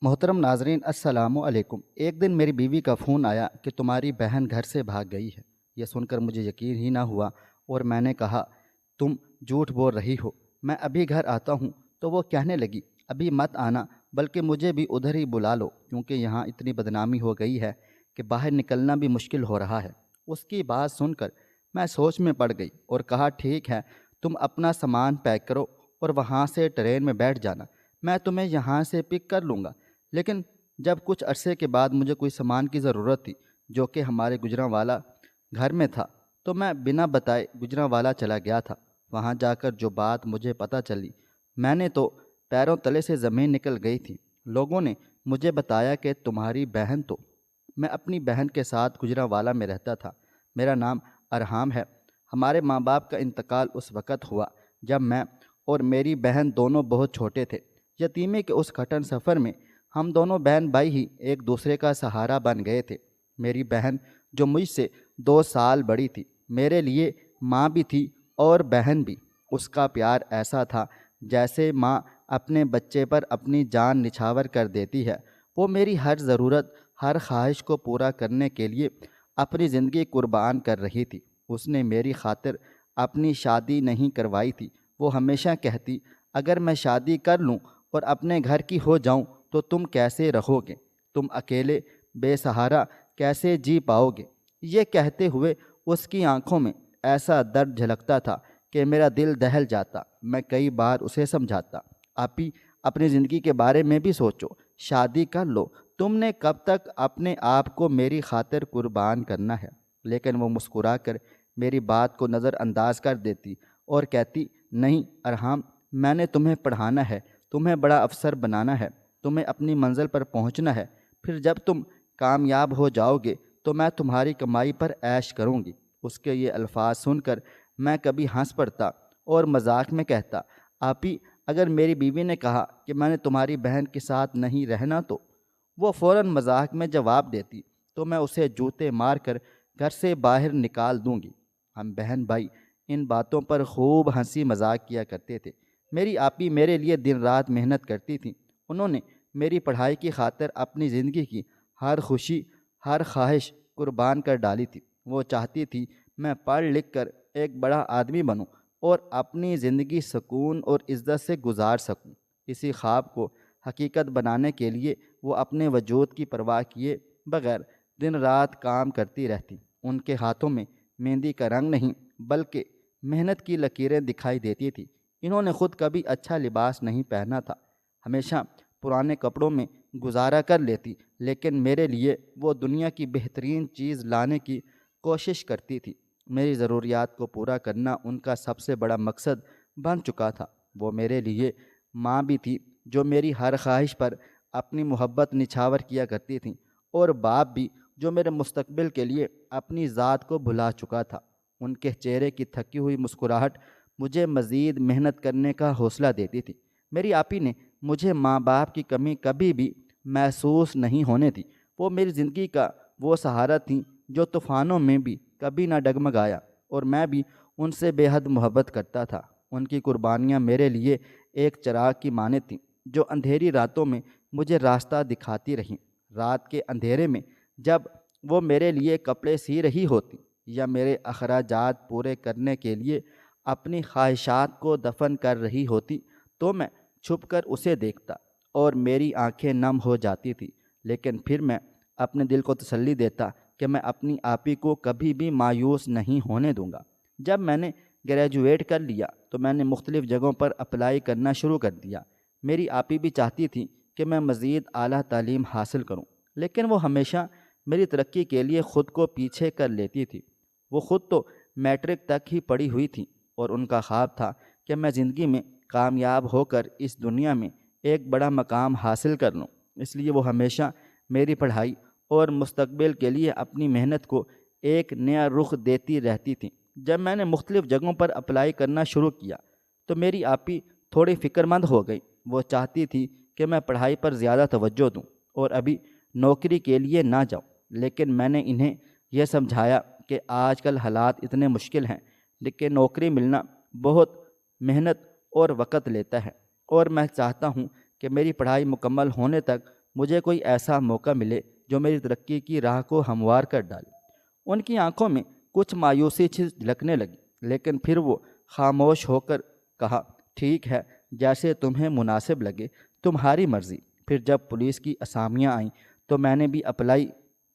محترم ناظرین السلام علیکم۔ ایک دن میری بیوی کا فون آیا کہ تمہاری بہن گھر سے بھاگ گئی ہے۔ یہ سن کر مجھے یقین ہی نہ ہوا اور میں نے کہا تم جھوٹ بول رہی ہو، میں ابھی گھر آتا ہوں۔ تو وہ کہنے لگی ابھی مت آنا، بلکہ مجھے بھی ادھر ہی بلا لو، کیونکہ یہاں اتنی بدنامی ہو گئی ہے کہ باہر نکلنا بھی مشکل ہو رہا ہے۔ اس کی بات سن کر میں سوچ میں پڑ گئی اور کہا ٹھیک ہے، تم اپنا سامان پیک کرو اور وہاں سے ٹرین میں بیٹھ جانا، میں تمہیں یہاں سے پک کر لوں گا۔ لیکن جب کچھ عرصے کے بعد مجھے کوئی سامان کی ضرورت تھی جو کہ ہمارے گجرانوالہ گھر میں تھا، تو میں بنا بتائے گجرانوالہ چلا گیا تھا۔ وہاں جا کر جو بات مجھے پتہ چلی، میں نے تو پیروں تلے سے زمین نکل گئی تھی۔ لوگوں نے مجھے بتایا کہ تمہاری بہن تو میں اپنی بہن کے ساتھ گجرانوالہ میں رہتا تھا، میرا نام ارحام ہے۔ ہمارے ماں باپ کا انتقال اس وقت ہوا جب میں اور میری بہن دونوں بہت چھوٹے تھے۔ یتیمی کے اس کٹھن سفر میں ہم دونوں بہن بھائی ہی ایک دوسرے کا سہارا بن گئے تھے۔ میری بہن جو مجھ سے 2 سال بڑی تھی، میرے لیے ماں بھی تھی اور بہن بھی۔ اس کا پیار ایسا تھا جیسے ماں اپنے بچے پر اپنی جان نچھاور کر دیتی ہے۔ وہ میری ہر ضرورت، ہر خواہش کو پورا کرنے کے لیے اپنی زندگی قربان کر رہی تھی۔ اس نے میری خاطر اپنی شادی نہیں کروائی تھی۔ وہ ہمیشہ کہتی اگر میں شادی کر لوں اور اپنے گھر کی ہو جاؤں تو تم کیسے رہو گے، تم اکیلے بے سہارا کیسے جی پاؤ گے۔ یہ کہتے ہوئے اس کی آنکھوں میں ایسا درد جھلکتا تھا کہ میرا دل دہل جاتا۔ میں کئی بار اسے سمجھاتا آپی اپنی زندگی کے بارے میں بھی سوچو، شادی کر لو، تم نے کب تک اپنے آپ کو میری خاطر قربان کرنا ہے۔ لیکن وہ مسکرا کر میری بات کو نظر انداز کر دیتی اور کہتی نہیں ارحام، میں نے تمہیں پڑھانا ہے، تمہیں بڑا افسر بنانا ہے، تمہیں اپنی منزل پر پہنچنا ہے، پھر جب تم کامیاب ہو جاؤ گے تو میں تمہاری کمائی پر عیش کروں گی۔ اس کے یہ الفاظ سن کر میں کبھی ہنس پڑتا اور مذاق میں کہتا آپی اگر میری بیوی نے کہا کہ میں نے تمہاری بہن کے ساتھ نہیں رہنا تو وہ فوراً مذاق میں جواب دیتی تو میں اسے جوتے مار کر گھر سے باہر نکال دوں گی۔ ہم بہن بھائی ان باتوں پر خوب ہنسی مذاق کیا کرتے تھے۔ میری آپی میرے لیے دن رات محنت کرتی تھیں۔ انہوں نے میری پڑھائی کی خاطر اپنی زندگی کی ہر خوشی، ہر خواہش قربان کر ڈالی تھی۔ وہ چاہتی تھی میں پڑھ لکھ کر ایک بڑا آدمی بنوں اور اپنی زندگی سکون اور عزت سے گزار سکوں۔ اسی خواب کو حقیقت بنانے کے لیے وہ اپنے وجود کی پرواہ کیے بغیر دن رات کام کرتی رہتی۔ ان کے ہاتھوں میں مہندی کا رنگ نہیں بلکہ محنت کی لکیریں دکھائی دیتی تھی۔ انہوں نے خود کبھی اچھا لباس نہیں پہنا تھا، ہمیشہ پرانے کپڑوں میں گزارا کر لیتی، لیکن میرے لیے وہ دنیا کی بہترین چیز لانے کی کوشش کرتی تھی۔ میری ضروریات کو پورا کرنا ان کا سب سے بڑا مقصد بن چکا تھا۔ وہ میرے لیے ماں بھی تھی جو میری ہر خواہش پر اپنی محبت نچھاور کیا کرتی تھیں، اور باپ بھی جو میرے مستقبل کے لیے اپنی ذات کو بھلا چکا تھا۔ ان کے چہرے کی تھکی ہوئی مسکراہٹ مجھے مزید محنت کرنے کا حوصلہ دیتی تھی۔ میری آپی نے مجھے ماں باپ کی کمی کبھی بھی محسوس نہیں ہونے دی۔ وہ میری زندگی کا وہ سہارا تھیں جو طوفانوں میں بھی کبھی نہ ڈگمگایا، اور میں بھی ان سے بے حد محبت کرتا تھا۔ ان کی قربانیاں میرے لیے ایک چراغ کی مانند تھیں جو اندھیری راتوں میں مجھے راستہ دکھاتی رہیں۔ رات کے اندھیرے میں جب وہ میرے لیے کپڑے سی رہی ہوتی یا میرے اخراجات پورے کرنے کے لیے اپنی خواہشات کو دفن کر رہی ہوتی تو میں چھپ کر اسے دیکھتا اور میری آنکھیں نم ہو جاتی تھی۔ لیکن پھر میں اپنے دل کو تسلی دیتا کہ میں اپنی آپی کو کبھی بھی مایوس نہیں ہونے دوں گا۔ جب میں نے گریجویٹ کر لیا تو میں نے مختلف جگہوں پر اپلائی کرنا شروع کر دیا۔ میری آپی بھی چاہتی تھی کہ میں مزید اعلیٰ تعلیم حاصل کروں، لیکن وہ ہمیشہ میری ترقی کے لیے خود کو پیچھے کر لیتی تھی۔ وہ خود تو میٹرک تک ہی پڑھی ہوئی تھی اور ان کا خواب تھا کہ میں زندگی میں کامیاب ہو کر اس دنیا میں ایک بڑا مقام حاصل کر لوں۔ اس لیے وہ ہمیشہ میری پڑھائی اور مستقبل کے لیے اپنی محنت کو ایک نیا رخ دیتی رہتی تھیں۔ جب میں نے مختلف جگہوں پر اپلائی کرنا شروع کیا تو میری آپی تھوڑی فکر مند ہو گئی۔ وہ چاہتی تھی کہ میں پڑھائی پر زیادہ توجہ دوں اور ابھی نوکری کے لیے نہ جاؤں، لیکن میں نے انہیں یہ سمجھایا کہ آج کل حالات اتنے مشکل ہیں کہ نوکری ملنا بہت محنت اور وقت لیتا ہے، اور میں چاہتا ہوں کہ میری پڑھائی مکمل ہونے تک مجھے کوئی ایسا موقع ملے جو میری ترقی کی راہ کو ہموار کر ڈالے۔ ان کی آنکھوں میں کچھ مایوسی سی جھلکنے لگی، لیکن پھر وہ خاموش ہو کر کہا، ٹھیک ہے، جیسے تمہیں مناسب لگے، تمہاری مرضی۔ پھر جب پولیس کی اسامیاں آئیں تو میں نے بھی اپلائی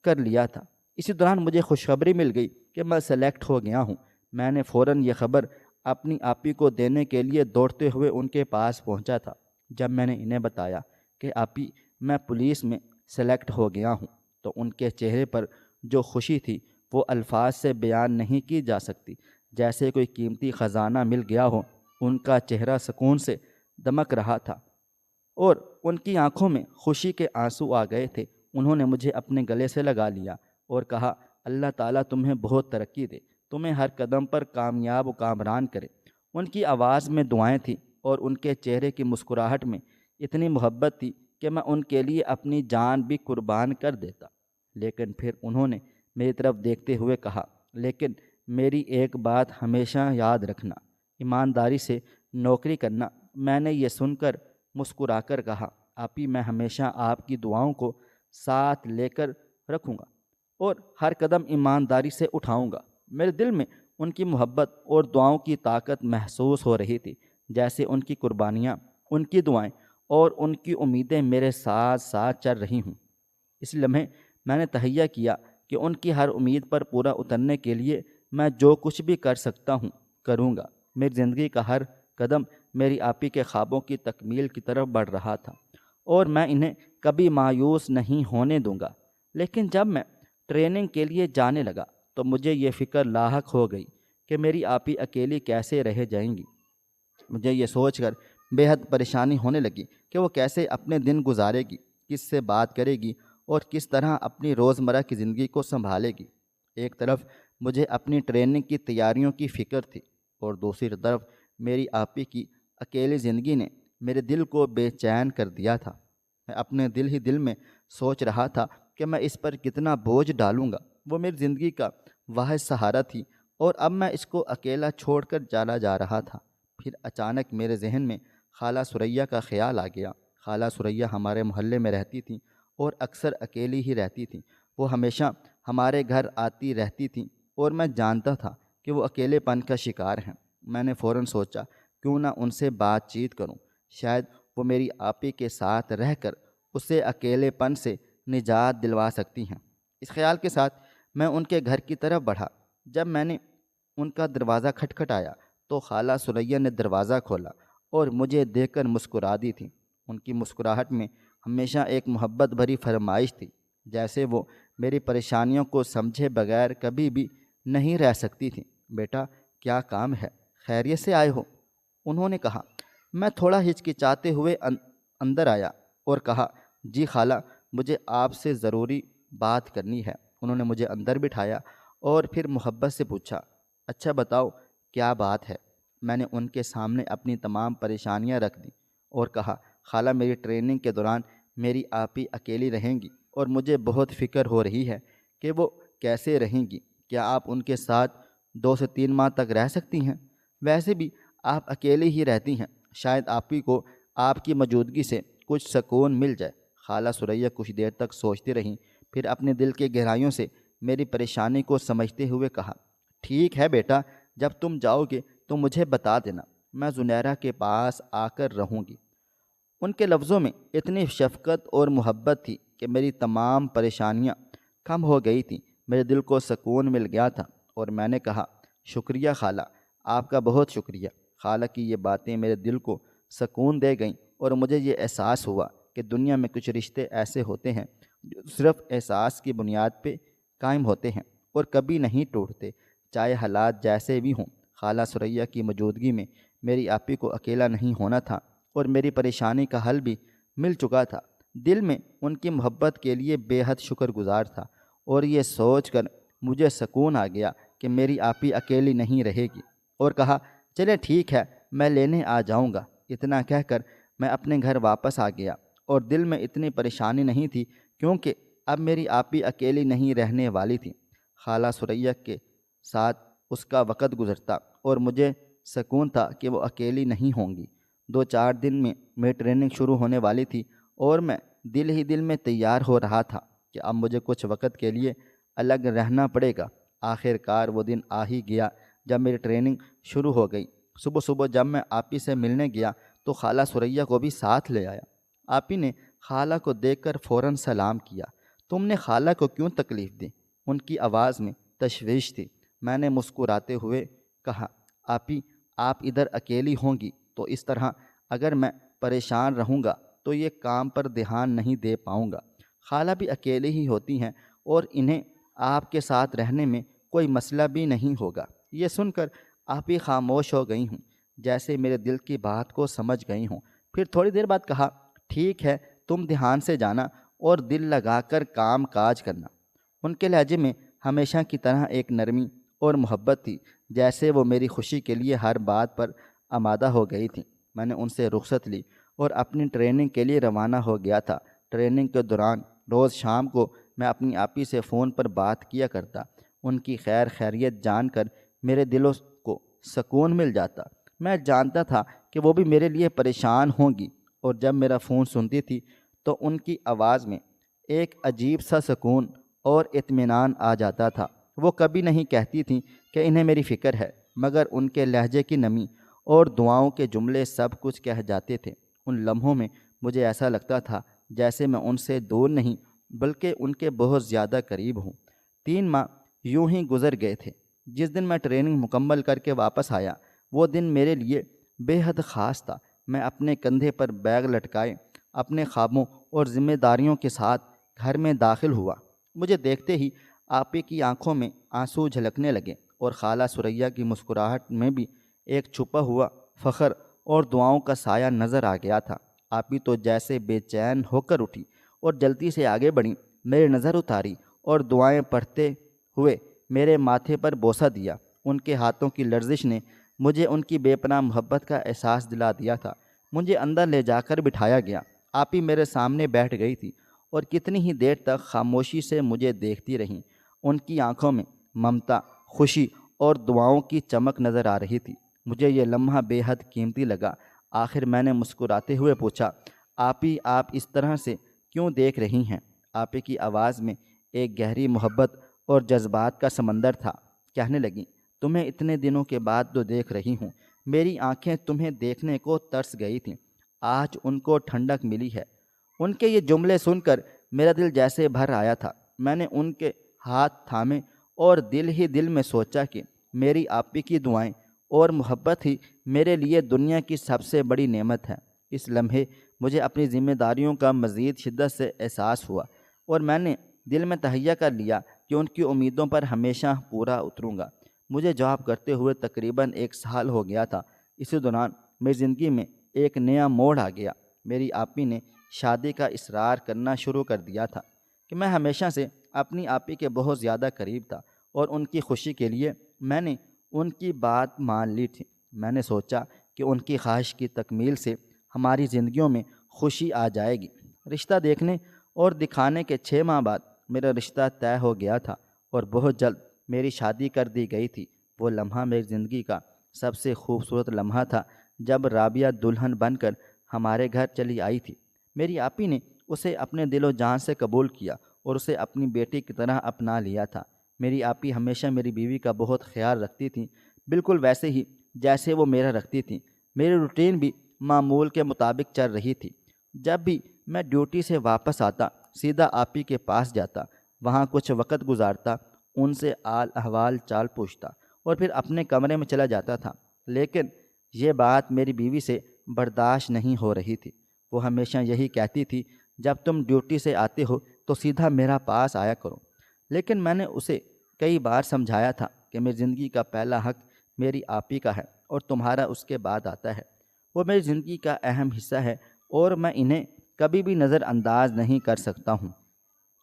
کر لیا تھا۔ اسی دوران مجھے خوشخبری مل گئی کہ میں سلیکٹ ہو گیا ہوں۔ میں نے فوراً یہ خبر اپنی آپی کو دینے کے لیے دوڑتے ہوئے ان کے پاس پہنچا تھا۔ جب میں نے انہیں بتایا کہ آپی، میں پولیس میں سلیکٹ ہو گیا ہوں، تو ان کے چہرے پر جو خوشی تھی وہ الفاظ سے بیان نہیں کی جا سکتی۔ جیسے کوئی قیمتی خزانہ مل گیا ہو۔ ان کا چہرہ سکون سے دمک رہا تھا اور ان کی آنکھوں میں خوشی کے آنسو آ گئے تھے۔ انہوں نے مجھے اپنے گلے سے لگا لیا اور کہا، اللہ تعالیٰ تمہیں بہت ترقی دے، تمہیں ہر قدم پر کامیاب و کامران کرے۔ ان کی آواز میں دعائیں تھیں اور ان کے چہرے کی مسکراہٹ میں اتنی محبت تھی کہ میں ان کے لیے اپنی جان بھی قربان کر دیتا۔ لیکن پھر انہوں نے میری طرف دیکھتے ہوئے کہا، لیکن میری ایک بات ہمیشہ یاد رکھنا، ایمانداری سے نوکری کرنا۔ میں نے یہ سن کر مسکرا کر کہا، آپی، میں ہمیشہ آپ کی دعاؤں کو ساتھ لے کر رکھوں گا اور ہر قدم ایمانداری سے اٹھاؤں گا۔ میرے دل میں ان کی محبت اور دعاؤں کی طاقت محسوس ہو رہی تھی، جیسے ان کی قربانیاں، ان کی دعائیں اور ان کی امیدیں میرے ساتھ ساتھ چل رہی ہوں۔ اس لمحے میں نے تہیہ کیا کہ ان کی ہر امید پر پورا اترنے کے لیے میں جو کچھ بھی کر سکتا ہوں کروں گا۔ میری زندگی کا ہر قدم میری آپی کے خوابوں کی تکمیل کی طرف بڑھ رہا تھا اور میں انہیں کبھی مایوس نہیں ہونے دوں گا۔ لیکن جب میں ٹریننگ کے لیے جانے لگا تو مجھے یہ فکر لاحق ہو گئی کہ میری آپی اکیلی کیسے رہ جائیں گی۔ مجھے یہ سوچ کر بے حد پریشانی ہونے لگی کہ وہ کیسے اپنے دن گزارے گی، کس سے بات کرے گی اور کس طرح اپنی روزمرہ کی زندگی کو سنبھالے گی۔ ایک طرف مجھے اپنی ٹریننگ کی تیاریوں کی فکر تھی اور دوسری طرف میری آپی کی اکیلی زندگی نے میرے دل کو بے چین کر دیا تھا۔ میں اپنے دل ہی دل میں سوچ رہا تھا کہ میں اس پر کتنا بوجھ ڈالوں گا۔ وہ میری زندگی کا واحد سہارا تھی اور اب میں اس کو اکیلا چھوڑ کر چلا جا رہا تھا۔ پھر اچانک میرے ذہن میں خالہ ثریا کا خیال آ گیا۔ خالہ ثریا ہمارے محلے میں رہتی تھیں اور اکثر اکیلی ہی رہتی تھیں۔ وہ ہمیشہ ہمارے گھر آتی رہتی تھیں اور میں جانتا تھا کہ وہ اکیلے پن کا شکار ہیں۔ میں نے فوراً سوچا، کیوں نہ ان سے بات چیت کروں، شاید وہ میری آپی کے ساتھ رہ کر اسے اکیلے پن سے نجات دلوا سکتی ہیں۔ اس خیال کے ساتھ میں ان کے گھر کی طرف بڑھا۔ جب میں نے ان کا دروازہ کھٹکھٹایا تو خالہ ثریا نے دروازہ کھولا اور مجھے دیکھ کر مسکرا دی تھی۔ ان کی مسکراہٹ میں ہمیشہ ایک محبت بھری فرمائش تھی، جیسے وہ میری پریشانیوں کو سمجھے بغیر کبھی بھی نہیں رہ سکتی تھیں۔ بیٹا، کیا کام ہے؟ خیریت سے آئے ہو؟ انہوں نے کہا۔ میں تھوڑا ہچکچاتے ہوئے اندر آیا اور کہا، جی خالہ، مجھے آپ سے ضروری بات کرنی ہے۔ انہوں نے مجھے اندر بٹھایا اور پھر محبت سے پوچھا، اچھا بتاؤ، کیا بات ہے؟ میں نے ان کے سامنے اپنی تمام پریشانیاں رکھ دیں اور کہا، خالہ، میری ٹریننگ کے دوران میری آپی اکیلی رہیں گی اور مجھے بہت فکر ہو رہی ہے کہ وہ کیسے رہیں گی۔ کیا آپ ان کے ساتھ 2 سے 3 ماہ تک رہ سکتی ہیں؟ ویسے بھی آپ اکیلی ہی رہتی ہیں، شاید آپی کو آپ کی موجودگی سے کچھ سکون مل جائے۔ خالہ ثریا کچھ دیر تک سوچتی رہیں، پھر اپنے دل کے گہرائیوں سے میری پریشانی کو سمجھتے ہوئے کہا، ٹھیک ہے بیٹا، جب تم جاؤ گے تو مجھے بتا دینا، میں زنیرہ کے پاس آ کر رہوں گی۔ ان کے لفظوں میں اتنی شفقت اور محبت تھی کہ میری تمام پریشانیاں کم ہو گئی تھیں۔ میرے دل کو سکون مل گیا تھا اور میں نے کہا، شکریہ خالہ، آپ کا بہت شکریہ۔ خالہ کی یہ باتیں میرے دل کو سکون دے گئیں اور مجھے یہ احساس ہوا کہ دنیا میں کچھ رشتے ایسے ہوتے ہیں جو صرف احساس کی بنیاد پہ قائم ہوتے ہیں اور کبھی نہیں ٹوٹتے، چاہے حالات جیسے بھی ہوں۔ خالہ ثریا کی موجودگی میں میری آپی کو اکیلا نہیں ہونا تھا اور میری پریشانی کا حل بھی مل چکا تھا۔ دل میں ان کی محبت کے لیے بے حد شکر گزار تھا اور یہ سوچ کر مجھے سکون آ گیا کہ میری آپی اکیلی نہیں رہے گی، اور کہا، چلے ٹھیک ہے، میں لینے آ جاؤں گا۔ اتنا کہہ کر میں اپنے گھر واپس آ گیا اور دل میں اتنی پریشانی نہیں تھی کیونکہ اب میری آپی اکیلی نہیں رہنے والی تھی۔ خالہ ثریا کے ساتھ اس کا وقت گزرتا اور مجھے سکون تھا کہ وہ اکیلی نہیں ہوں گی۔ 2-4 دن میں میری ٹریننگ شروع ہونے والی تھی اور میں دل ہی دل میں تیار ہو رہا تھا کہ اب مجھے کچھ وقت کے لیے الگ رہنا پڑے گا۔ آخر کار وہ دن آ ہی گیا جب میری ٹریننگ شروع ہو گئی۔ صبح صبح جب میں آپی سے ملنے گیا تو خالہ ثریا کو بھی ساتھ لے آیا۔ آپی نے خالہ کو دیکھ کر فوراً سلام کیا۔ تم نے خالہ کو کیوں تکلیف دی؟ ان کی آواز میں تشویش تھی۔ میں نے مسکراتے ہوئے کہا، آپی آپ ادھر اکیلی ہوں گی تو اس طرح اگر میں پریشان رہوں گا تو یہ کام پر دھیان نہیں دے پاؤں گا۔ خالہ بھی اکیلی ہی ہوتی ہیں اور انہیں آپ کے ساتھ رہنے میں کوئی مسئلہ بھی نہیں ہوگا۔ یہ سن کر آپ ہی خاموش ہو گئی ہوں، جیسے میرے دل کی بات کو سمجھ گئی ہوں۔ پھر تھوڑی دیر بعد کہا، ٹھیک ہے، تم دھیان سے جانا اور دل لگا کر کام کاج کرنا۔ ان کے لہجے میں ہمیشہ کی طرح ایک نرمی اور محبت تھی، جیسے وہ میری خوشی کے لیے ہر بات پر آمادہ ہو گئی تھیں۔ میں نے ان سے رخصت لی اور اپنی ٹریننگ کے لیے روانہ ہو گیا تھا۔ ٹریننگ کے دوران روز شام کو میں اپنی آپی سے فون پر بات کیا کرتا۔ ان کی خیر خیریت جان کر میرے دلوں کو سکون مل جاتا۔ میں جانتا تھا کہ وہ بھی میرے لیے پریشان ہوں گی، اور جب میرا فون سنتی تھی تو ان کی آواز میں ایک عجیب سا سکون اور اطمینان آ جاتا تھا۔ وہ کبھی نہیں کہتی تھیں کہ انہیں میری فکر ہے، مگر ان کے لہجے کی نمی اور دعاؤں کے جملے سب کچھ کہہ جاتے تھے۔ ان لمحوں میں مجھے ایسا لگتا تھا جیسے میں ان سے دور نہیں بلکہ ان کے بہت زیادہ قریب ہوں۔ 3 ماہ یوں ہی گزر گئے تھے۔ جس دن میں ٹریننگ مکمل کر کے واپس آیا وہ دن میرے لیے بے حد خاص تھا۔ میں اپنے کندھے پر بیگ لٹکائے اپنے خوابوں اور ذمہ داریوں کے ساتھ گھر میں داخل ہوا۔ مجھے دیکھتے ہی آپی کی آنکھوں میں آنسو جھلکنے لگے اور خالہ ثریا کی مسکراہٹ میں بھی ایک چھپا ہوا فخر اور دعاؤں کا سایہ نظر آ گیا تھا۔ آپی تو جیسے بے چین ہو کر اٹھی اور جلدی سے آگے بڑھیں، میری نظر اتاری اور دعائیں پڑھتے ہوئے میرے ماتھے پر بوسہ دیا۔ ان کے ہاتھوں کی لرزش نے مجھے ان کی بے پناہ محبت کا احساس دلا دیا تھا۔ مجھے اندر لے جا کر بٹھایا گیا۔ آپی میرے سامنے بیٹھ گئی تھی اور کتنی ہی دیر تک خاموشی سے مجھے دیکھتی رہیں۔ ان کی آنکھوں میں ممتا، خوشی اور دعاؤں کی چمک نظر آ رہی تھی۔ مجھے یہ لمحہ بے حد قیمتی لگا۔ آخر میں نے مسکراتے ہوئے پوچھا، آپی آپ اس طرح سے کیوں دیکھ رہی ہیں؟ آپی کی آواز میں ایک گہری محبت اور جذبات کا سمندر تھا۔ کہنے لگیں، تمہیں اتنے دنوں کے بعد تو دیکھ رہی ہوں۔ میری آنکھیں تمہیں دیکھنے کو ترس گئی تھیں، آج ان کو ٹھنڈک ملی ہے۔ ان کے یہ جملے سن کر میرا دل جیسے بھر آیا تھا۔ میں نے ان کے ہاتھ تھامے اور دل ہی دل میں سوچا کہ میری آپی کی دعائیں اور محبت ہی میرے لیے دنیا کی سب سے بڑی نعمت ہے۔ اس لمحے مجھے اپنی ذمہ داریوں کا مزید شدت سے احساس ہوا اور میں نے دل میں تہیہ کر لیا کہ ان کی امیدوں پر ہمیشہ پورا اتروں گا۔ مجھے جاب کرتے ہوئے تقریباً 1 سال ہو گیا تھا۔ اسی دوران میری زندگی میں ایک نیا موڑ آ گیا۔ میری آپی نے شادی کا اصرار کرنا شروع کر دیا تھا کہ میں ہمیشہ سے اپنی آپی کے بہت زیادہ قریب تھا اور ان کی خوشی کے لیے میں نے ان کی بات مان لی تھی۔ میں نے سوچا کہ ان کی خواہش کی تکمیل سے ہماری زندگیوں میں خوشی آ جائے گی۔ رشتہ دیکھنے اور دکھانے کے 6 ماہ بعد میرا رشتہ طے ہو گیا تھا اور بہت جلد میری شادی کر دی گئی تھی۔ وہ لمحہ میری زندگی کا سب سے خوبصورت لمحہ تھا جب رابعہ دلہن بن کر ہمارے گھر چلی آئی تھی۔ میری آپی نے اسے اپنے دل و جان سے قبول کیا اور اسے اپنی بیٹی کی طرح اپنا لیا تھا۔ میری آپی ہمیشہ میری بیوی کا بہت خیال رکھتی تھیں، بالکل ویسے ہی جیسے وہ میرا رکھتی تھیں۔ میری روٹین بھی معمول کے مطابق چل رہی تھی۔ جب بھی میں ڈیوٹی سے واپس آتا سیدھا آپی کے پاس جاتا، وہاں کچھ وقت گزارتا، ان سے حال احوال چال پوچھتا اور پھر اپنے کمرے میں چلا جاتا تھا۔ لیکن یہ بات میری بیوی سے برداشت نہیں ہو رہی تھی۔ وہ ہمیشہ یہی کہتی تھی، جب تم ڈیوٹی سے آتے ہو تو سیدھا میرا پاس آیا کرو۔ لیکن میں نے اسے کئی بار سمجھایا تھا کہ میری زندگی کا پہلا حق میری آپی کا ہے اور تمہارا اس کے بعد آتا ہے۔ وہ میری زندگی کا اہم حصہ ہے اور میں انہیں کبھی بھی نظر انداز نہیں کر سکتا ہوں۔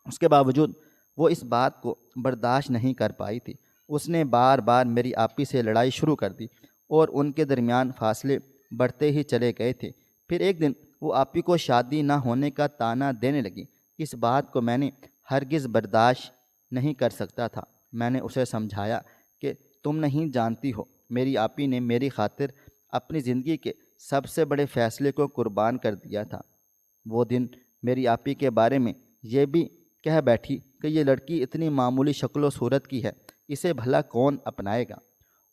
اس کے باوجود وہ اس بات کو برداشت نہیں کر پائی تھی۔ اس نے بار بار میری آپی سے لڑائی شروع کر دی اور ان کے درمیان فاصلے بڑھتے ہی چلے گئے تھے۔ پھر ایک دن وہ آپی کو شادی نہ ہونے کا طعنہ دینے لگی۔ اس بات کو میں نے ہرگز برداشت نہیں کر سکتا تھا۔ میں نے اسے سمجھایا کہ تم نہیں جانتی ہو، میری آپی نے میری خاطر اپنی زندگی کے سب سے بڑے فیصلے کو قربان کر دیا تھا۔ وہ دن میری آپی کے بارے میں یہ بھی کہہ بیٹھی کہ یہ لڑکی اتنی معمولی شکل و صورت کی ہے، اسے بھلا کون اپنائے گا،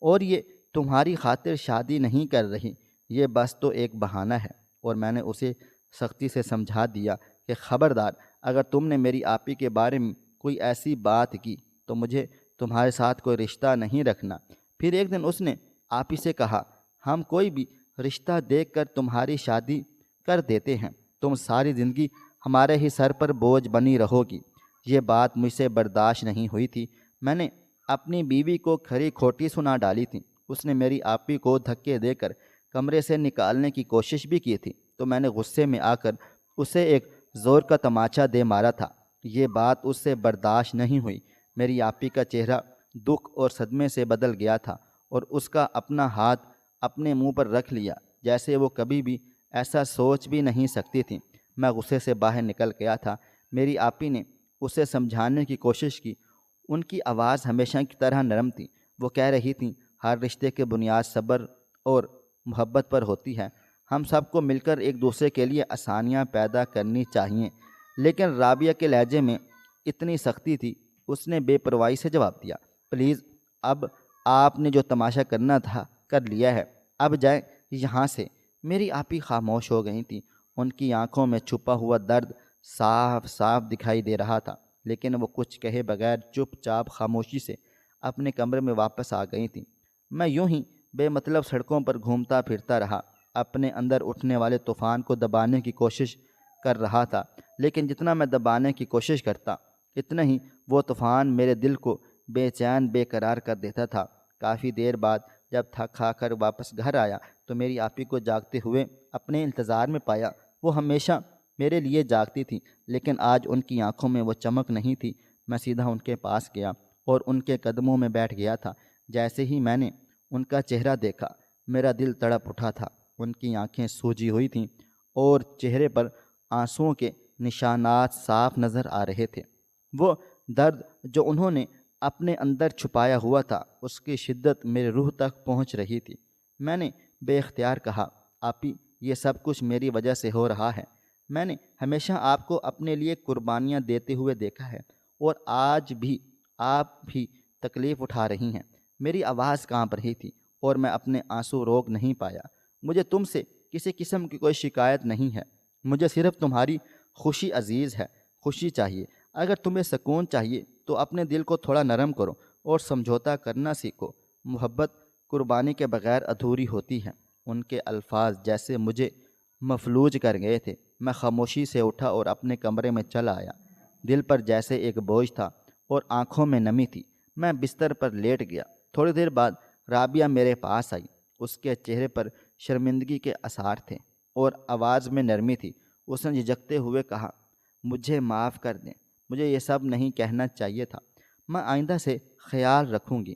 اور یہ تمہاری خاطر شادی نہیں کر رہی، یہ بس تو ایک بہانہ ہے۔ اور میں نے اسے سختی سے سمجھا دیا کہ خبردار، اگر تم نے میری آپی کے بارے میں کوئی ایسی بات کی تو مجھے تمہارے ساتھ کوئی رشتہ نہیں رکھنا۔ پھر ایک دن اس نے آپی سے کہا، ہم کوئی بھی رشتہ دیکھ کر تمہاری شادی کر دیتے ہیں، تم ساری زندگی ہمارے ہی سر پر بوجھ بنی رہو گی۔ یہ بات مجھ سے برداشت نہیں ہوئی تھی۔ میں نے اپنی بیوی کو کھری کھوٹی سنا ڈالی تھی۔ اس نے میری آپی کو دھکے دے کر کمرے سے نکالنے کی کوشش بھی کی تھی، تو میں نے غصے میں آ کر اسے ایک زور کا تماچا دے مارا تھا۔ یہ بات اس سے برداشت نہیں ہوئی۔ میری آپی کا چہرہ دکھ اور صدمے سے بدل گیا تھا، اور اس کا اپنا ہاتھ اپنے منہ پر رکھ لیا، جیسے وہ کبھی بھی ایسا سوچ بھی نہیں سکتی تھی۔ میں غصے سے باہر نکل گیا تھا۔ میری آپی نے اسے سمجھانے کی کوشش کی۔ ان کی آواز ہمیشہ کی طرح نرم تھی۔ وہ کہہ رہی تھیں، ہر رشتے کی بنیاد صبر اور محبت پر ہوتی ہے۔ ہم سب کو مل کر ایک دوسرے کے لیے آسانیاں پیدا کرنی چاہیے۔ لیکن رابعہ کے لہجے میں اتنی سختی تھی۔ اس نے بے پرواہی سے جواب دیا، پلیز، اب آپ نے جو تماشا کرنا تھا کر لیا ہے، اب جائیں یہاں سے۔ میری آپی خاموش ہو گئی تھیں۔ ان کی آنکھوں میں چھپا ہوا درد صاف صاف دکھائی دے رہا تھا، لیکن وہ کچھ کہے بغیر چپ چاپ خاموشی سے اپنے کمرے میں واپس آ گئی تھیں۔ میں یوں ہی بے مطلب سڑکوں پر گھومتا پھرتا رہا، اپنے اندر اٹھنے والے طوفان کو دبانے کی کوشش کر رہا تھا، لیکن جتنا میں دبانے کی کوشش کرتا، اتنا ہی وہ طوفان میرے دل کو بے چین بے قرار کر دیتا تھا۔ کافی دیر بعد جب تھک کھا کر واپس گھر آیا تو میری آپی کو جاگتے ہوئے اپنے انتظار میں پایا۔ وہ ہمیشہ میرے لیے جاگتی تھی، لیکن آج ان کی آنکھوں میں وہ چمک نہیں تھی۔ میں سیدھا ان کے پاس گیا اور ان کے قدموں میں بیٹھ گیا تھا۔ جیسے ہی میں نے ان کا چہرہ دیکھا، میرا دل تڑپ اٹھا تھا۔ ان کی آنکھیں سوجی ہوئی تھیں اور چہرے پر آنسوؤں کے نشانات صاف نظر آ رہے تھے۔ وہ درد جو انہوں نے اپنے اندر چھپایا ہوا تھا، اس کی شدت میرے روح تک پہنچ رہی تھی۔ میں نے بے اختیار کہا، آپی، یہ سب کچھ میری وجہ سے ہو رہا ہے۔ میں نے ہمیشہ آپ کو اپنے لیے قربانیاں دیتے ہوئے دیکھا ہے، اور آج بھی آپ بھی تکلیف اٹھا رہی ہیں۔ میری آواز کانپ رہی تھی اور میں اپنے آنسو روک نہیں پایا۔ مجھے تم سے کسی قسم کی کوئی شکایت نہیں ہے، مجھے صرف تمہاری خوشی عزیز ہے، خوشی چاہیے۔ اگر تمہیں سکون چاہیے تو اپنے دل کو تھوڑا نرم کرو اور سمجھوتا کرنا سیکھو۔ محبت قربانی کے بغیر ادھوری ہوتی ہے۔ ان کے الفاظ جیسے مجھے مفلوج کر گئے تھے۔ میں خاموشی سے اٹھا اور اپنے کمرے میں چلا آیا۔ دل پر جیسے ایک بوجھ تھا اور آنکھوں میں نمی تھی۔ میں بستر پر لیٹ گیا۔ تھوڑی دیر بعد رابعہ میرے پاس آئی۔ اس کے چہرے پر شرمندگی کے آثار تھے اور آواز میں نرمی تھی۔ اس نے جھجکتے ہوئے کہا، مجھے معاف کر دیں، مجھے یہ سب نہیں کہنا چاہیے تھا، میں آئندہ سے خیال رکھوں گی۔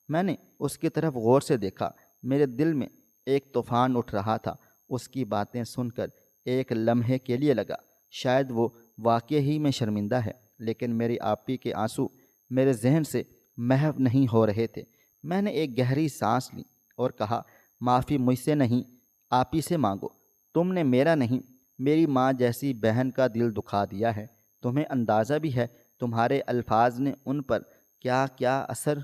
میں نے اس کی طرف غور سے دیکھا۔ میرے دل میں ایک طوفان اٹھ رہا تھا۔ اس کی باتیں سن کر ایک لمحے کے لیے لگا شاید وہ واقعی ہی میں شرمندہ ہے، لیکن میری آپی کے آنسو میرے ذہن سے محو نہیں ہو رہے تھے۔ میں نے ایک گہری سانس لی اور کہا، معافی مجھ سے نہیں، آپی سے مانگو۔ تم نے میرا نہیں، میری ماں جیسی بہن کا دل دکھا دیا ہے۔ تمہیں اندازہ بھی ہے تمہارے الفاظ نے ان پر کیا کیا اثر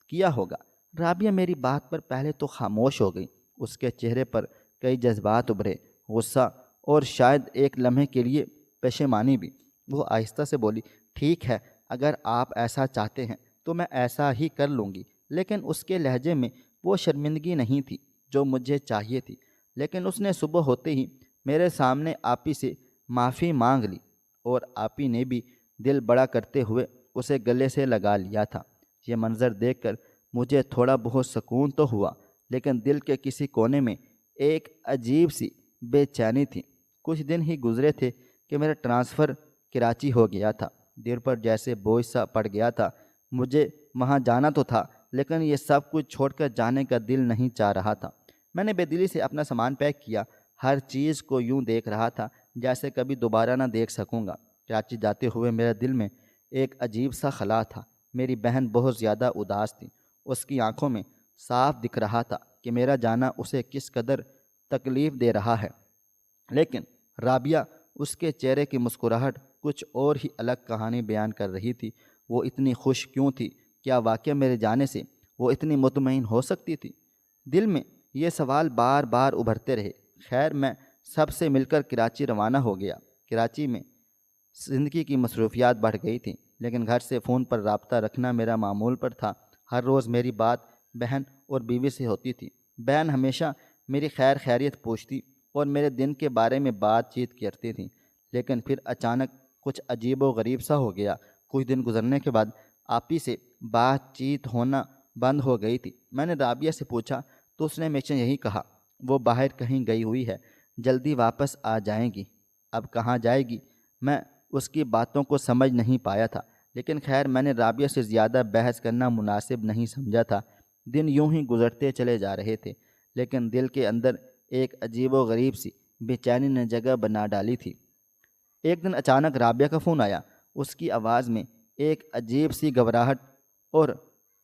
کیا ہوگا۔ رابعہ میری بات پر پہلے تو خاموش ہو گئی۔ اس کے چہرے پر کئی جذبات ابھرے، غصہ اور شاید ایک لمحے کے لیے پشیمانی بھی۔ وہ آہستہ سے بولی، ٹھیک ہے، اگر آپ ایسا چاہتے ہیں تو میں ایسا ہی کر لوں گی۔ لیکن اس کے لہجے میں وہ شرمندگی نہیں تھی جو مجھے چاہیے تھی۔ لیکن اس نے صبح ہوتے ہی میرے سامنے آپی سے معافی مانگ لی، اور آپی نے بھی دل بڑا کرتے ہوئے اسے گلے سے لگا لیا تھا۔ یہ منظر دیکھ کر مجھے تھوڑا بہت سکون تو ہوا، لیکن دل کے کسی کونے میں ایک عجیب سی بے چینی تھی۔ کچھ دن ہی گزرے تھے کہ میرا ٹرانسفر کراچی ہو گیا تھا۔ دل پر جیسے بوجھ سا پڑ گیا تھا۔ مجھے وہاں جانا تو تھا، لیکن یہ سب کچھ چھوڑ کر جانے کا دل نہیں چاہ رہا تھا۔ میں نے بے دلی سے اپنا سامان پیک کیا، ہر چیز کو یوں دیکھ رہا تھا جیسے کبھی دوبارہ نہ دیکھ سکوں گا۔ کراچی جاتے ہوئے میرے دل میں ایک عجیب سا خلا تھا۔ میری بہن بہت زیادہ اداس تھی۔ اس کی آنکھوں میں صاف دکھ رہا تھا کہ میرا جانا اسے کس قدر تکلیف دے رہا ہے۔ لیکن رابعہ اس کے چہرے کی مسکراہٹ کچھ اور ہی الگ کہانی بیان کر رہی تھی۔ وہ اتنی خوش کیوں تھی؟ کیا واقعہ میرے جانے سے وہ اتنی مطمئن ہو سکتی تھی؟ دل میں یہ سوال بار بار ابھرتے رہے۔ خیر، میں سب سے مل کر کراچی روانہ ہو گیا۔ کراچی میں زندگی کی مصروفیات بڑھ گئی تھیں، لیکن گھر سے فون پر رابطہ رکھنا میرا معمول پر تھا۔ ہر روز میری بات بہن اور بیوی سے ہوتی تھی۔ بہن ہمیشہ میری خیر خیریت پوچھتی اور میرے دن کے بارے میں بات چیت کرتی تھیں، لیکن پھر اچانک کچھ عجیب و غریب سا ہو گیا۔ کچھ دن گزرنے کے بعد آپی سے بات چیت ہونا بند ہو گئی تھی۔ میں نے رابعہ سے پوچھا تو اس نے ہمیشہ یہی کہا، وہ باہر کہیں گئی ہوئی ہے، جلدی واپس آ جائیں گی۔ اب کہاں جائے گی؟ میں اس کی باتوں کو سمجھ نہیں پایا تھا، لیکن خیر، میں نے رابعہ سے زیادہ بحث کرنا مناسب نہیں سمجھا تھا۔ دن یوں ہی گزرتے چلے جا رہے تھے، لیکن دل کے اندر ایک عجیب و غریب سی بے چینی نے جگہ بنا ڈالی تھی۔ ایک دن اچانک رابعہ کا فون آیا۔ اس کی آواز میں ایک عجیب سی گھبراہٹ اور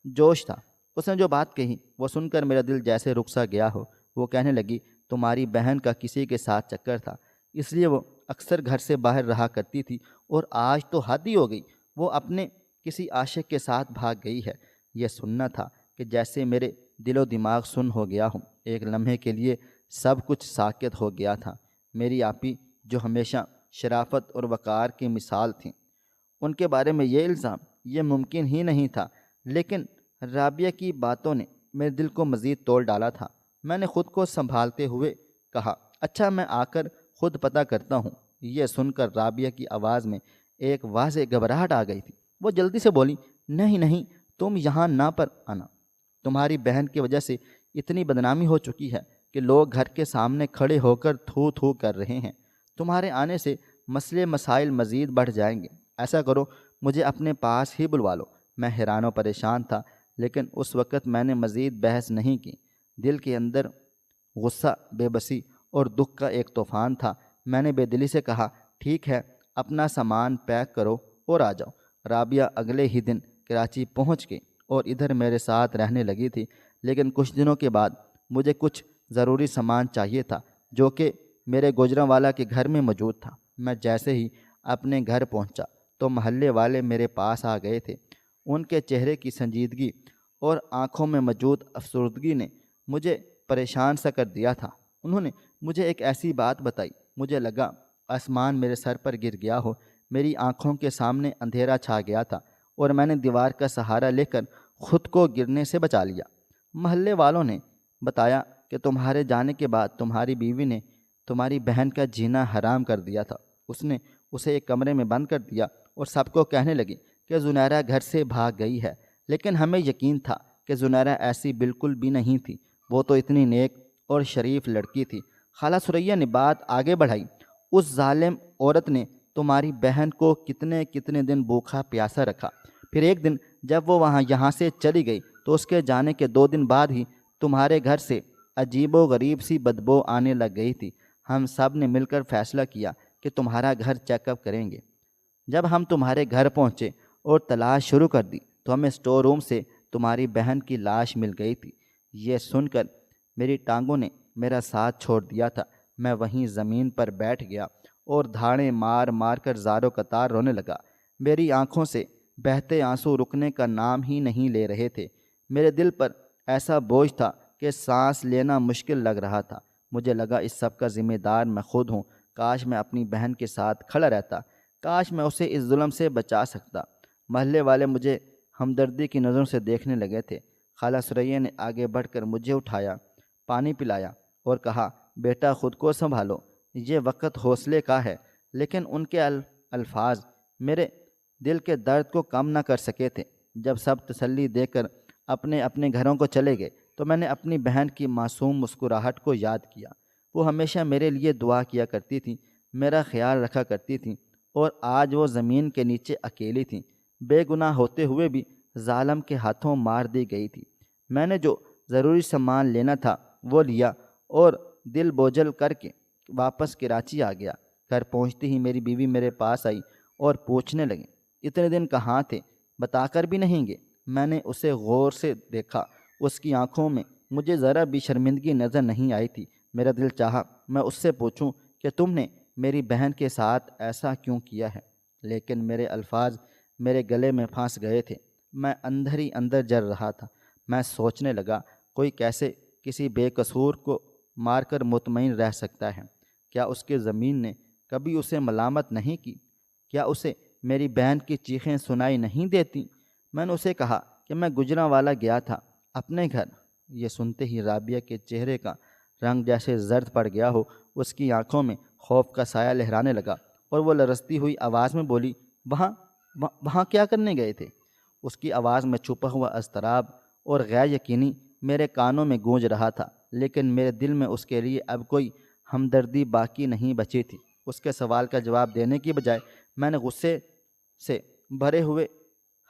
جوش تھا۔ اس نے جو بات کہی وہ سن کر میرا دل جیسے رک سا گیا ہو۔ وہ کہنے لگی، تمہاری بہن کا کسی کے ساتھ چکر تھا، اس لیے وہ اکثر گھر سے باہر رہا کرتی تھی، اور آج تو حد ہی ہو گئی، وہ اپنے کسی عاشق کے ساتھ بھاگ گئی ہے۔ یہ سننا تھا کہ جیسے میرے دل و دماغ سن ہو گیا ہوں۔ ایک لمحے کے لیے سب کچھ ساکت ہو گیا تھا۔ میری آپی جو ہمیشہ شرافت اور وقار کی مثال تھیں، ان کے بارے میں یہ الزام، یہ ممکن ہی نہیں تھا، لیکن رابعہ کی باتوں نے میرے دل کو مزید توڑ ڈالا تھا۔ میں نے خود کو سنبھالتے ہوئے کہا، اچھا میں آ کر خود پتہ کرتا ہوں۔ یہ سن کر رابعہ کی آواز میں ایک واضح گھبراہٹ آ گئی تھی۔ وہ جلدی سے بولی، نہیں نہیں، تم یہاں نہ پر آنا۔ تمہاری بہن کی وجہ سے اتنی بدنامی ہو چکی ہے کہ لوگ گھر کے سامنے کھڑے ہو کر تھو تھو کر رہے ہیں۔ تمہارے آنے سے مسئلے مسائل مزید بڑھ جائیں گے۔ ایسا کرو، مجھے اپنے پاس ہی بلوا لو۔ میں حیران و پریشان تھا، لیکن اس وقت میں نے مزید بحث نہیں کی۔ دل کے اندر غصہ، بے بسی اور دکھ کا ایک طوفان تھا۔ میں نے بے دلی سے کہا، ٹھیک ہے، اپنا سامان پیک کرو اور آ جاؤ۔ رابعہ اگلے ہی دن کراچی پہنچ گئی اور ادھر میرے ساتھ رہنے لگی تھی، لیکن کچھ دنوں کے بعد مجھے کچھ ضروری سامان چاہیے تھا جو کہ میرے گوجرانوالا کے گھر میں موجود تھا۔ میں جیسے ہی اپنے گھر پہنچا تو محلے والے میرے پاس آ گئے تھے۔ ان کے چہرے کی سنجیدگی اور آنکھوں میں موجود افسردگی نے مجھے پریشان سا کر دیا تھا۔ انہوں نے مجھے ایک ایسی بات بتائی، مجھے لگا آسمان میرے سر پر گر گیا ہو۔ میری آنکھوں کے سامنے اندھیرا چھا گیا تھا اور میں نے دیوار کا سہارا لے کر خود کو گرنے سے بچا لیا۔ محلے والوں نے بتایا کہ تمہارے جانے کے بعد تمہاری بیوی نے تمہاری بہن کا جینا حرام کر دیا تھا۔ اس نے اسے ایک کمرے میں بند کر دیا اور سب کو کہنے لگی کہ زنیرہ گھر سے بھاگ گئی ہے، لیکن ہمیں یقین تھا کہ زنیرہ ایسی بالکل بھی نہیں تھی، وہ تو اتنی نیک اور شریف لڑکی تھی۔ خالہ ثریا نے بات آگے بڑھائی، اس ظالم عورت نے تمہاری بہن کو کتنے کتنے دن بھوکھا پیاسا رکھا، پھر ایک دن جب وہ یہاں سے چلی گئی تو اس کے جانے کے 2 دن بعد ہی تمہارے گھر سے عجیب و غریب سی بدبو آنے لگ گئی تھی۔ ہم سب نے مل کر فیصلہ کیا کہ تمہارا گھر چیک اپ کریں گے۔ جب ہم تمہارے گھر پہنچے اور تلاش شروع کر دی تو ہمیں اسٹور روم سے تمہاری بہن کی لاش مل گئی تھی۔ یہ سن کر میری ٹانگوں نے میرا ساتھ چھوڑ دیا تھا۔ میں وہیں زمین پر بیٹھ گیا اور دھاڑیں مار مار کر زاروں قطار رونے لگا۔ میری آنکھوں سے بہتے آنسو رکنے کا نام ہی نہیں لے رہے تھے۔ میرے دل پر ایسا بوجھ تھا کہ سانس لینا مشکل لگ رہا تھا۔ مجھے لگا اس سب کا ذمہ دار میں خود ہوں۔ کاش میں اپنی بہن کے ساتھ کھڑا رہتا، کاش میں اسے اس ظلم سے بچا سکتا۔ محلے والے مجھے ہمدردی کی نظروں سے دیکھنے لگے تھے۔ خالہ ثریا نے آگے بڑھ کر مجھے اٹھایا، پانی پلایا اور کہا، بیٹا خود کو سنبھالو، یہ وقت حوصلے کا ہے۔ لیکن ان کے الفاظ میرے دل کے درد کو کم نہ کر سکے تھے۔ جب سب تسلی دے کر اپنے اپنے گھروں کو چلے گئے تو میں نے اپنی بہن کی معصوم مسکراہٹ کو یاد کیا۔ وہ ہمیشہ میرے لیے دعا کیا کرتی تھی، میرا خیال رکھا کرتی تھیں، اور آج وہ زمین کے نیچے اکیلی تھیں، بے گناہ ہوتے ہوئے بھی ظالم کے ہاتھوں مار دی گئی تھی۔ میں نے جو ضروری سامان لینا تھا وہ لیا اور دل بوجھل کر کے واپس کراچی آ گیا۔ گھر پہنچتے ہی میری بیوی میرے پاس آئی اور پوچھنے لگی، اتنے دن کہاں تھے؟ بتا کر بھی نہیں گے؟ میں نے اسے غور سے دیکھا۔ اس کی آنکھوں میں مجھے ذرا بھی شرمندگی نظر نہیں آئی تھی۔ میرا دل چاہا میں اس سے پوچھوں کہ تم نے میری بہن کے ساتھ ایسا کیوں کیا ہے؟ لیکن میرے الفاظ میرے گلے میں پھنس گئے تھے۔ میں اندر ہی اندر جل رہا تھا۔ میں سوچنے لگا، کوئی کیسے کسی بے قصور کو مار کر مطمئن رہ سکتا ہے؟ کیا اس کے زمین نے کبھی اسے ملامت نہیں کی؟ کیا اسے میری بہن کی چیخیں سنائی نہیں دیتی؟ میں نے اسے کہا کہ میں گجرانوالہ گیا تھا اپنے گھر۔ یہ سنتے ہی رابعہ کے چہرے کا رنگ جیسے زرد پڑ گیا ہو، اس کی آنکھوں میں خوف کا سایہ لہرانے لگا اور وہ لرزتی ہوئی آواز میں بولی، وہاں وہاں کیا کرنے گئے تھے؟ اس کی آواز میں چھپا ہوا اضطراب اور غیر یقینی میرے کانوں میں گونج رہا تھا، لیکن میرے دل میں اس کے لیے اب کوئی ہمدردی باقی نہیں بچی تھی۔ اس کے سوال کا جواب دینے کی بجائے میں نے غصے سے بھرے ہوئے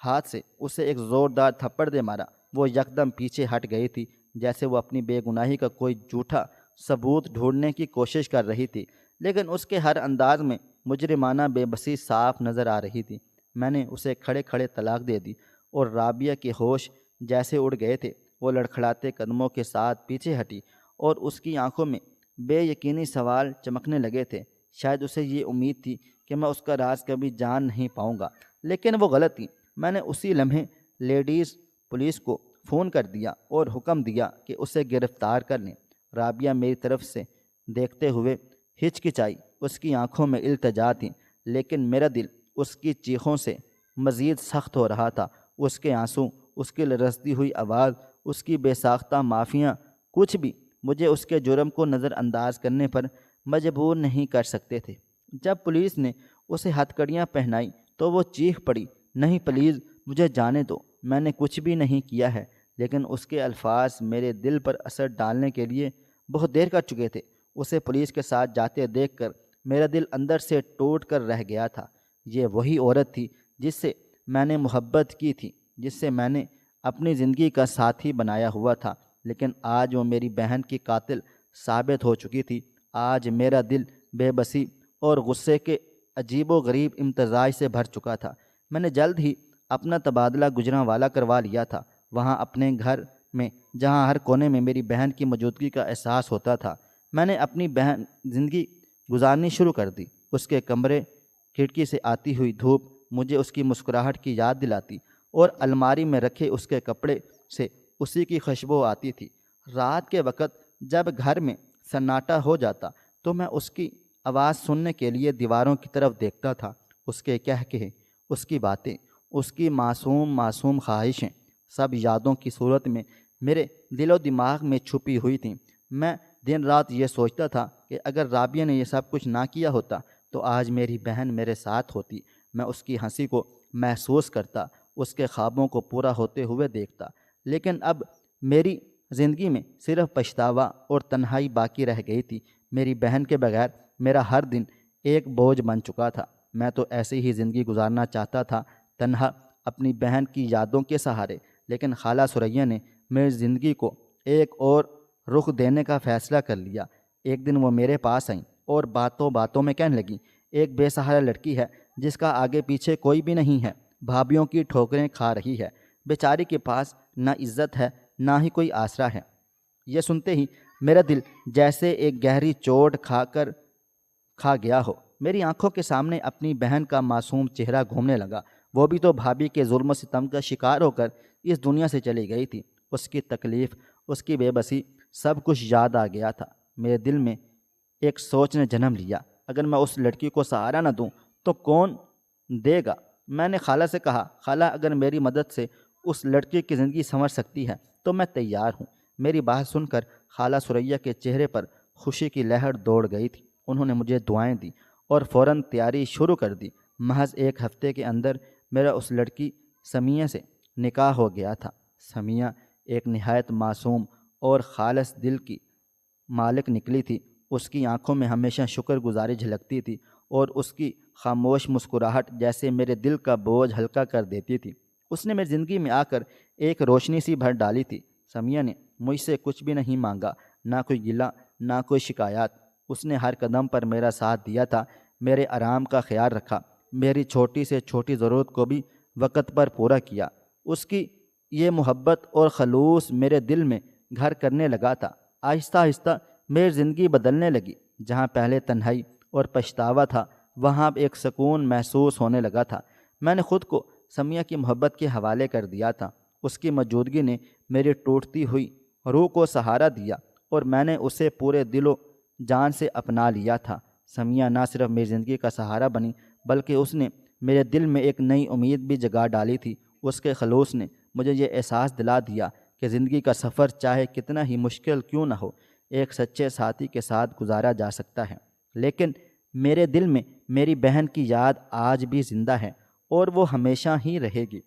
ہاتھ سے اسے ایک زوردار تھپڑ دے مارا۔ وہ یکدم پیچھے ہٹ گئی تھی، جیسے وہ اپنی بے گناہی کا کوئی جھوٹا ثبوت ڈھونڈنے کی کوشش کر رہی تھی، لیکن اس کے ہر انداز میں مجرمانہ بے بسی صاف نظر آ رہی تھی۔ میں نے اسے کھڑے کھڑے طلاق دے دی اور رابعہ کے ہوش جیسے اڑ گئے تھے۔ وہ لڑکھڑاتے قدموں کے ساتھ پیچھے ہٹی اور اس کی آنکھوں میں بے یقینی سوال چمکنے لگے تھے۔ شاید اسے یہ امید تھی کہ میں اس کا راز کبھی جان نہیں پاؤں گا، لیکن وہ غلط تھی۔ میں نے اسی لمحے لیڈیز پولیس کو فون کر دیا اور حکم دیا کہ اسے گرفتار کر لیں۔ رابعہ میری طرف سے دیکھتے ہوئے ہچکچائی۔ اس کی آنکھوں میں التجا تھی، لیکن میرا دل اس کی چیخوں سے مزید سخت ہو رہا تھا۔ اس کے آنسو، اس کی لرزتی ہوئی آواز، اس کی بے ساختہ معافیاں، کچھ بھی مجھے اس کے جرم کو نظر انداز کرنے پر مجبور نہیں کر سکتے تھے۔ جب پولیس نے اسے ہتھ کڑیاں پہنائی تو وہ چیخ پڑی، نہیں پلیز مجھے جانے دو، میں نے کچھ بھی نہیں کیا ہے۔ لیکن اس کے الفاظ میرے دل پر اثر ڈالنے کے لیے بہت دیر کر چکے تھے۔ اسے پولیس کے ساتھ جاتے دیکھ کر میرا دل اندر سے ٹوٹ کر رہ گیا تھا۔ یہ وہی عورت تھی جس سے میں نے محبت کی تھی، جس سے میں نے اپنی زندگی کا ساتھی بنایا ہوا تھا، لیکن آج وہ میری بہن کی قاتل ثابت ہو چکی تھی۔ آج میرا دل بے بسی اور غصے کے عجیب و غریب امتزاج سے بھر چکا تھا۔ میں نے جلد ہی اپنا تبادلہ گجرانوالہ کروا لیا تھا۔ وہاں اپنے گھر میں، جہاں ہر کونے میں میری بہن کی موجودگی کا احساس ہوتا تھا، میں نے اپنی بہن زندگی گزارنی شروع کر دی۔ اس کے کمرے کھڑکی سے آتی ہوئی دھوپ مجھے اس کی مسکراہٹ کی یاد دلاتی اور الماری میں رکھے اس کے کپڑے سے اسی کی خوشبو آتی تھی۔ رات کے وقت جب گھر میں سناٹا ہو جاتا تو میں اس کی آواز سننے کے لیے دیواروں کی طرف دیکھتا تھا۔ اس کے کہے، اس کی باتیں، اس کی معصوم خواہشیں، سب یادوں کی صورت میں میرے دل و دماغ میں چھپی ہوئی تھیں۔ میں دن رات یہ سوچتا تھا کہ اگر رابعہ نے یہ سب کچھ نہ کیا ہوتا تو آج میری بہن میرے ساتھ ہوتی۔ میں اس کی ہنسی کو محسوس کرتا، اس کے خوابوں کو پورا ہوتے ہوئے دیکھتا، لیکن اب میری زندگی میں صرف پچھتاوا اور تنہائی باقی رہ گئی تھی۔ میری بہن کے بغیر میرا ہر دن ایک بوجھ بن چکا تھا۔ میں تو ایسی ہی زندگی گزارنا چاہتا تھا، تنہا، اپنی بہن کی یادوں کے سہارے، لیکن خالہ ثریا نے میری زندگی کو ایک اور رخ دینے کا فیصلہ کر لیا۔ ایک دن وہ میرے پاس آئیں اور باتوں باتوں میں کہنے لگیں، ایک بے سہارا لڑکی ہے جس کا آگے پیچھے کوئی بھی نہیں ہے، بھابھیوں کی ٹھوکریں کھا رہی ہے، بیچاری کے پاس نہ عزت ہے نہ ہی کوئی آسرا ہے۔ یہ سنتے ہی میرا دل جیسے ایک گہری چوٹ کھا گیا ہو۔ میری آنکھوں کے سامنے اپنی بہن کا معصوم چہرہ گھومنے لگا۔ وہ بھی تو بھابھی کے ظلم و ستم کا شکار ہو کر اس دنیا سے چلی گئی تھی۔ اس کی تکلیف، اس کی بے بسی، سب کچھ یاد آ گیا تھا۔ میرے دل میں ایک سوچ نے جنم لیا، اگر میں اس لڑکی کو سہارا نہ دوں تو کون دے گا؟ میں نے خالہ سے کہا، خالہ اگر میری مدد سے اس لڑکی کی زندگی سنور سکتی ہے تو میں تیار ہوں۔ میری بات سن کر خالہ ثریا کے چہرے پر خوشی کی لہر دوڑ گئی تھی۔ انہوں نے مجھے دعائیں دیں اور فوراً تیاری شروع کر دی۔ محض ایک ہفتے کے اندر میرا اس لڑکی سمیہ سے نکاح ہو گیا تھا۔ سمیہ ایک نہایت معصوم اور خالص دل کی مالک نکلی تھی۔ اس کی آنکھوں میں ہمیشہ شکر گزاری جھلکتی تھی اور اس کی خاموش مسکراہٹ جیسے میرے دل کا بوجھ ہلکا کر دیتی تھی۔ اس نے میری زندگی میں آ کر ایک روشنی سی بھر ڈالی تھی۔ سمیہ نے مجھ سے کچھ بھی نہیں مانگا، نہ کوئی گلہ، نہ کوئی شکایات۔ اس نے ہر قدم پر میرا ساتھ دیا تھا، میرے آرام کا خیال رکھا، میری چھوٹی سے چھوٹی ضرورت کو بھی وقت پر پورا کیا۔ اس کی یہ محبت اور خلوص میرے دل میں گھر کرنے لگا تھا۔ آہستہ آہستہ میری زندگی بدلنے لگی۔ جہاں پہلے تنہائی اور پچھتاوا تھا وہاں ایک سکون محسوس ہونے لگا تھا۔ میں نے خود کو سمیہ کی محبت کے حوالے کر دیا تھا۔ اس کی موجودگی نے میری ٹوٹتی ہوئی روح کو سہارا دیا اور میں نے اسے پورے دل و جان سے اپنا لیا تھا۔ سمیہ نہ صرف میری زندگی کا سہارا بنی بلکہ اس نے میرے دل میں ایک نئی امید بھی جگا ڈالی تھی۔ اس کے خلوص نے مجھے یہ احساس دلا دیا کہ زندگی کا سفر چاہے کتنا ہی مشکل کیوں نہ ہو، ایک سچے ساتھی کے ساتھ گزارا جا سکتا ہے۔ لیکن میرے دل میں میری بہن کی یاد آج بھی زندہ ہے اور وہ ہمیشہ ہی رہے گی۔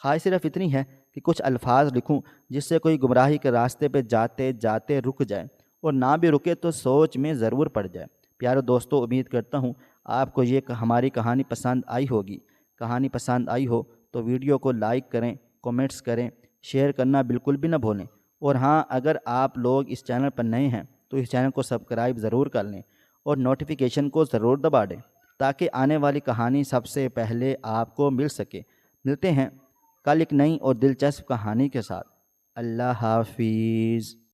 خواہش صرف اتنی ہے کہ کچھ الفاظ لکھوں جس سے کوئی گمراہی کے راستے پہ جاتے جاتے رک جائے، اور نہ بھی رکے تو سوچ میں ضرور پڑ جائے۔ پیارے دوستو، امید کرتا ہوں آپ کو یہ ہماری کہانی پسند آئی ہوگی۔ کہانی پسند آئی ہو تو ویڈیو کو لائک کریں، کومنٹس کریں، شیئر کرنا بالکل بھی نہ بھولیں۔ اور ہاں، اگر آپ لوگ اس چینل پر نئے ہیں تو اس چینل کو سبسکرائب ضرور کر لیں اور نوٹیفیکیشن کو ضرور دبا دیں تاکہ آنے والی کہانی سب سے پہلے آپ کو مل سکے۔ ملتے ہیں کل ایک نئی اور دلچسپ کہانی کے ساتھ۔ اللہ حافظ۔